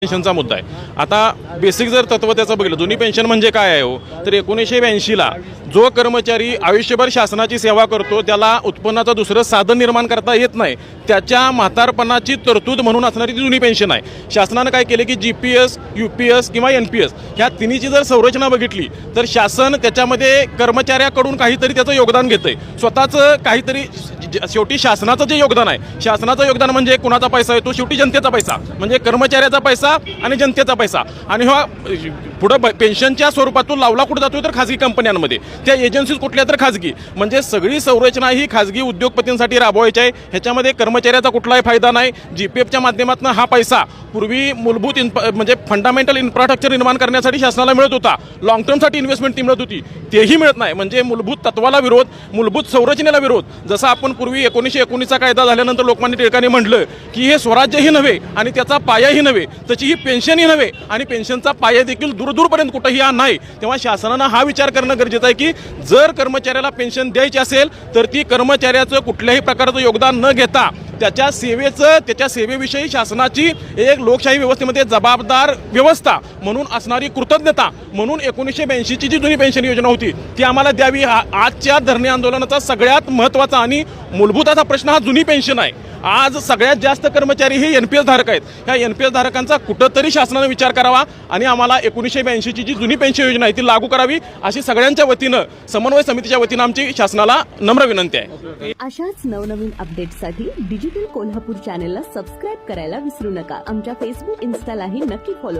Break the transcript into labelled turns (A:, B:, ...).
A: पेन्शनचा मुद्दा आहे। आता बेसिक जर तत्व त्याचं बघितलं, जुनी पेन्शन म्हणजे काय आहे हो, तर 1982ला जो कर्मचारी आयुष्यभर शासनाची सेवा करतो त्याला उत्पन्नाचं दुसरं साधन निर्माण करता येत नाही, त्याच्या म्हातारपणाची तरतूद म्हणून असणारी ती जुनी पेन्शन आहे। शासनानं काय केले की जीपीएस, यूपीएस किंवा एनपीएस ह्या तिन्हीची जर संरचना बघितली तर शासन त्याच्यामध्ये कर्मचाऱ्याकडून काहीतरी त्याचं योगदान घेतंय, स्वतःचं काहीतरी। शेवटी शासनाचं जे योगदान आहे, शासनाचं योगदान म्हणजे कुणाचा पैसा आहे, तो शेवटी जनतेचा पैसा, म्हणजे कर्मचाऱ्याचा पैसा आणि जनतेचा पैसा। आणि हा पुढे पेन्शनच्या स्वरूपातून लावला कुठे जातोय तर खाजगी कंपन्यांमध्ये, त्या एजन्सीज कुठल्या तर खाजगी, म्हणजे सगळी संरचना ही खाजगी उद्योगपतींसाठी राबवायची आहे। ह्याच्यामध्ये कर्मचाऱ्याचा कुठलाही फायदा नाही। जीपीएफच्या माध्यमातून हा पैसा पूर्वी मूलभूत म्हणजे फंडामेंटल इन्फ्रास्ट्रक्चर निर्माण करण्यासाठी शासनाला मिळत होता, लॉंग टर्मसाठी इन्व्हेस्टमेंट ती मिळत होती, तेही मिळत नाही। म्हणजे मूलभूत तत्वाला विरोध, मूलभूत संरचनेला विरोध। जसं आपण पूर्वी 1919चा कायदा झाल्यानंतर लोकमान्य टिळकांनी म्हटलं की हे स्वराज्यही नव्हे आणि त्याचा पायाही नव्हे, त्याची ही पेन्शनही नव्हे आणि पेन्शनचा पाया देखील दूरदूरपर्यंत कुठेही नाही। तेव्हा शासनानं हा विचार करणं गरजेचं आहे की जर कर्मचाऱ्याला पेन्शन द्यायची असेल तर ती कर्मचाऱ्याचं कुठल्याही प्रकारचं योगदान न घेता त्याच्या सेवेविषयी शासनाची एक लोकशाही व्यवस्थेमध्ये जबाबदार व्यवस्था म्हणून असणारी कृतज्ञता म्हणून 1982ची जी जुनी पेन्शन योजना होती ती आम्हाला द्यावी। आजच्या धरणे आंदोलनाचा सगळ्यात महत्त्वाचा आणि मूलभूत असा प्रश्न हा जुनी पेन्शन आहे। आज सगळ्यात जास्त कर्मचारी हे एनपीएस धारक आहेत। ह्या एनपीएस धारकांचा कुठंतरी शासनाने विचार करावा आणि आम्हाला 1982ची जी जुनी पेन्शन योजना आहे ती लागू करावी अशी सगळ्यांच्या वतीनं, समन्वय समितीच्या वतीनं आमची शासनाला नम्र विनंती आहे।
B: अशाच नवनवीन अपडेट्ससाठी डिजिटल कोल्हापूर चॅनलला सबस्क्राईब करायला विसरू नका। आमच्या फेसबुक, इन्स्टालाही नक्की फॉलो